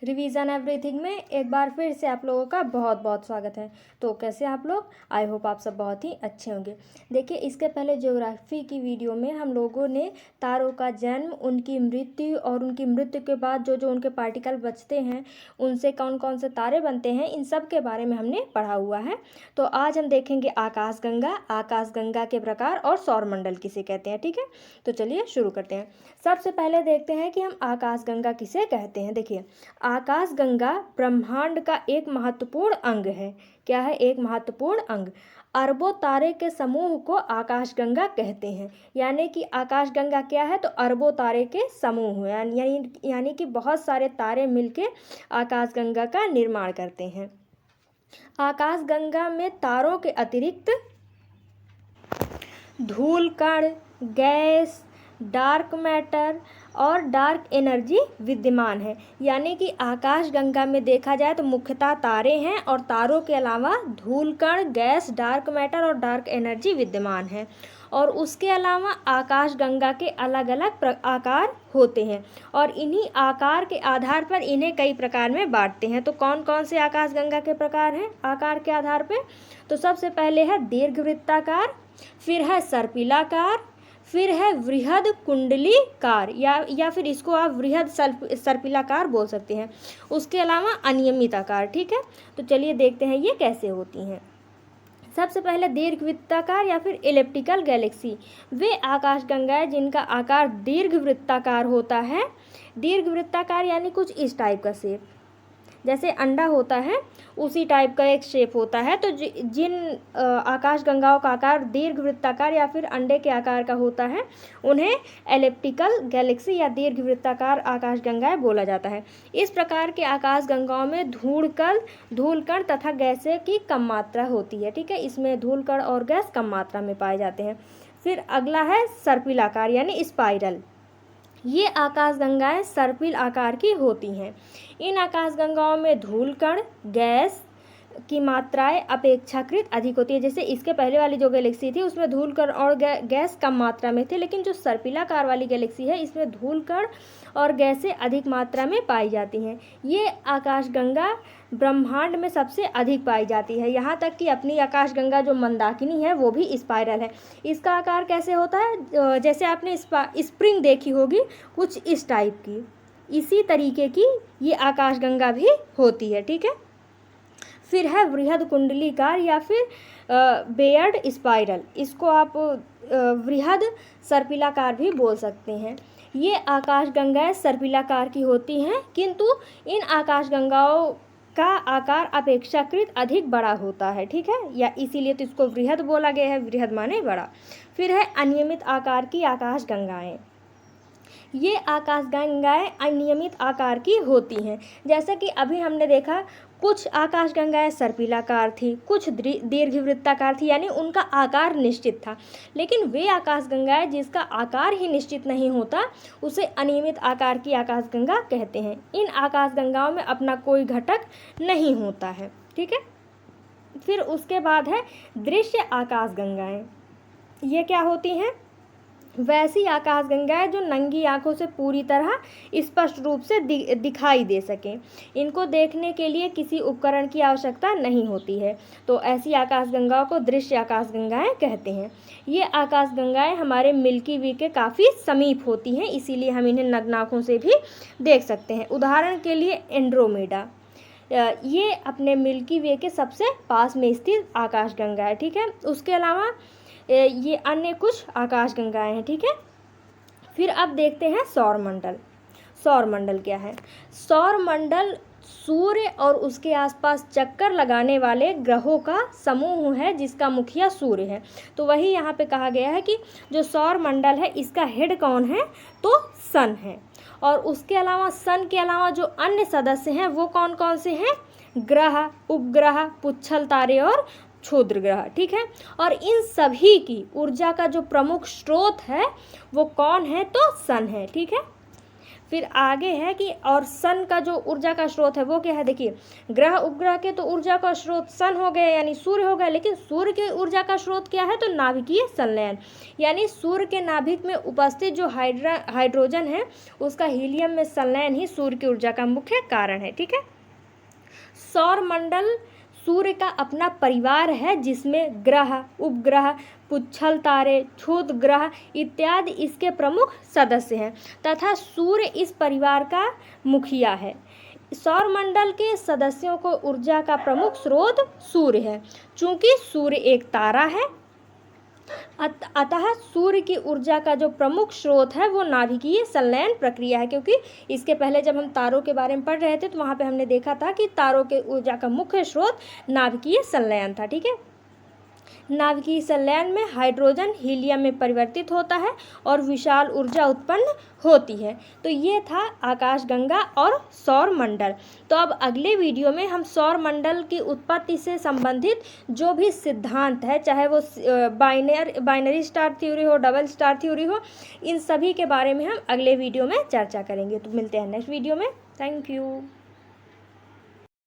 Revision everything में एक बार फिर से आप लोगों का बहुत बहुत स्वागत है। तो कैसे आप लोग, आई होप आप सब बहुत ही अच्छे होंगे। देखिए, इसके पहले ज्योग्राफी की वीडियो में हम लोगों ने तारों का जन्म, उनकी मृत्यु और उनकी मृत्यु के बाद जो जो उनके पार्टिकल बचते हैं उनसे कौन कौन से तारे बनते हैं, इन सब के बारे में हमने पढ़ा हुआ है। तो आज हम देखेंगे आकाशगंगा के प्रकार और सौरमंडल किसे कहते हैं। ठीक है, तो चलिए शुरू करते हैं। सबसे पहले देखते हैं कि हम आकाशगंगा किसे कहते हैं। देखिए, आकाशगंगा ब्रह्मांड का एक महत्वपूर्ण अंग है। क्या है? एक महत्वपूर्ण अंग। अरबों तारे के समूह को आकाशगंगा कहते हैं। यानी कि आकाशगंगा क्या है? तो अरबों तारे के समूह, यानी कि बहुत सारे तारे मिलके आकाशगंगा का निर्माण करते हैं। आकाशगंगा में तारों के अतिरिक्त धूल कण, गैस, डार्क मैटर और डार्क एनर्जी विद्यमान है। यानी कि आकाशगंगा में देखा जाए तो मुख्यतः तारे हैं और तारों के अलावा धूल कण, गैस, डार्क मैटर और डार्क एनर्जी विद्यमान है। और उसके अलावा आकाशगंगा के अलग अलग आकार होते हैं और इन्हीं आकार के आधार पर इन्हें कई प्रकार में बांटते हैं। तो कौन कौन से आकाशगंगा के प्रकार हैं आकार के आधार पर? तो सबसे पहले है दीर्घवृत्ताकार, फिर है सर्पिलाकार, फिर है वृहद कुंडलीकार या फिर इसको आप वृहद सर्पिलाकार बोल सकते हैं। उसके अलावा अनियमित आकार। ठीक है, तो चलिए देखते हैं ये कैसे होती हैं। सबसे पहले दीर्घवृत्ताकार या फिर एलिप्टिकल गैलेक्सी, वे आकाशगंगाएं जिनका आकार दीर्घवृत्ताकार होता है। दीर्घवृत्ताकार यानी कुछ इस टाइप का शेप, जैसे अंडा होता है उसी टाइप का एक शेप होता है। तो जिन आकाशगंगाओं का आकार दीर्घवृत्ताकार या फिर अंडे के आकार का होता है उन्हें एलिप्टिकल गैलेक्सी या दीर्घवृत्ताकार आकाशगंगाएं बोला जाता है। इस प्रकार के आकाशगंगाओं में धूलकण तथा गैसें की कम मात्रा होती है। ठीक है, इसमें धूलकण और गैस कम मात्रा में पाए जाते हैं। फिर अगला है सर्पिलाकार यानी स्पाइरल। ये आकाशगंगाएं सर्पिल आकार की होती हैं। इन आकाशगंगाओं में धूलकण, गैस की मात्राएं अपेक्षाकृत अधिक होती है। जैसे इसके पहले वाली जो गैलेक्सी थी उसमें धूलकण और गैस कम मात्रा में थे, लेकिन जो सर्पिलाकार वाली गैलेक्सी है इसमें धूलकण और गैसें अधिक मात्रा में पाई जाती हैं। ये आकाशगंगा ब्रह्मांड में सबसे अधिक पाई जाती है। यहाँ तक कि अपनी आकाशगंगा जो मंदाकिनी है वो भी स्पाइरल है। इसका आकार कैसे होता है? जैसे आपने स्प्रिंग देखी होगी कुछ इस टाइप की, इसी तरीके की ये आकाशगंगा भी होती है। ठीक है, फिर है वृहद कुंडलीकार या फिर बेयर्ड स्पाइरल, इसको आप वृहद सर्पिलाकार भी बोल सकते हैं। ये आकाशगंगाएं सर्पिलाकार की होती हैं, किंतु इन आकाशगंगाओं का आकार अपेक्षाकृत अधिक बड़ा होता है। ठीक है, या इसीलिए तो इसको वृहद बोला गया है, वृहद माने बड़ा। फिर है अनियमित आकार की आकाशगंगाएं। ये आकाशगंगाएं अनियमित आकार की होती हैं। जैसे कि अभी हमने देखा कुछ आकाशगंगाएं सर्पिलाकार थी, कुछ दीर्घवृत्ताकार थी, यानी उनका आकार निश्चित था। लेकिन वे आकाशगंगाएं जिसका आकार ही निश्चित नहीं होता उसे अनियमित आकार की आकाशगंगा कहते हैं। इन आकाशगंगाओं में अपना कोई घटक नहीं होता है। ठीक है, फिर उसके बाद है दृश्य आकाशगंगाएं। ये क्या होती हैं? वैसी आकाशगंगाएं जो नंगी आंखों से पूरी तरह स्पष्ट रूप से दिखाई दे सकें। इनको देखने के लिए किसी उपकरण की आवश्यकता नहीं होती है। तो ऐसी आकाशगंगाओं को दृश्य आकाशगंगाएं कहते हैं। ये आकाशगंगाएं हमारे मिल्की वे के काफ़ी समीप होती हैं, इसीलिए हम इन्हें नग्न आंखों से भी देख सकते हैं। उदाहरण के लिए एंड्रोमेडा, ये अपने मिल्की वे के सबसे पास में स्थित आकाशगंगा है। ठीक है, उसके अलावा ये अन्य कुछ आकाशगंगाएं हैं। ठीक है, फिर अब देखते हैं सौरमंडल। सौरमंडल क्या है? सौरमंडल सूर्य और उसके आसपास चक्कर लगाने वाले ग्रहों का समूह है जिसका मुखिया सूर्य है। तो वही यहाँ पे कहा गया है कि जो सौरमंडल है इसका हेड कौन है? तो सन है। और उसके अलावा सन के अलावा जो अन्य सदस्य हैं वो कौन कौन से हैं? ग्रह, उपग्रह, पुच्छल तारे और क्षुद्र ग्रह। ठीक है, और इन सभी की ऊर्जा का जो प्रमुख स्रोत है वो कौन है? तो सन है। ठीक है, फिर आगे है कि और सन का जो ऊर्जा का स्रोत है वो क्या है, देखिए ग्रह उपग्रह के तो ऊर्जा का स्रोत सन हो गए यानी सूर्य हो गया, लेकिन सूर्य के ऊर्जा का स्रोत क्या है, तो नाभिकीय संलयन, यानी सूर्य के नाभिक में उपस्थित जो हाइड्रोजन है उसका हीलियम में संलयन ही सूर्य की ऊर्जा का मुख्य कारण है। ठीक है, सौर मंडल सूर्य का अपना परिवार है जिसमें ग्रह, उपग्रह, पुच्छल तारे, क्षुद्र ग्रह इत्यादि इसके प्रमुख सदस्य हैं तथा सूर्य इस परिवार का मुखिया है। सौरमंडल के सदस्यों को ऊर्जा का प्रमुख स्रोत सूर्य है। चूंकि सूर्य एक तारा है अतः सूर्य की ऊर्जा का जो प्रमुख स्रोत है वो नाभिकीय संलयन प्रक्रिया है, क्योंकि इसके पहले जब हम तारों के बारे में पढ़ रहे थे तो वहाँ पे हमने देखा था कि तारों के ऊर्जा का मुख्य स्रोत नाभिकीय संलयन था। ठीक है, नाभिकीय संलयन में हाइड्रोजन हीलियम में परिवर्तित होता है और विशाल ऊर्जा उत्पन्न होती है। तो ये था आकाशगंगा और सौर मंडल। तो अब अगले वीडियो में हम सौर मंडल की उत्पत्ति से संबंधित जो भी सिद्धांत है, चाहे वो बाइनरी स्टार थ्योरी हो, डबल स्टार थ्योरी हो, इन सभी के बारे में हम अगले वीडियो में चर्चा करेंगे। तो मिलते हैं नेक्स्ट वीडियो में। Thank you.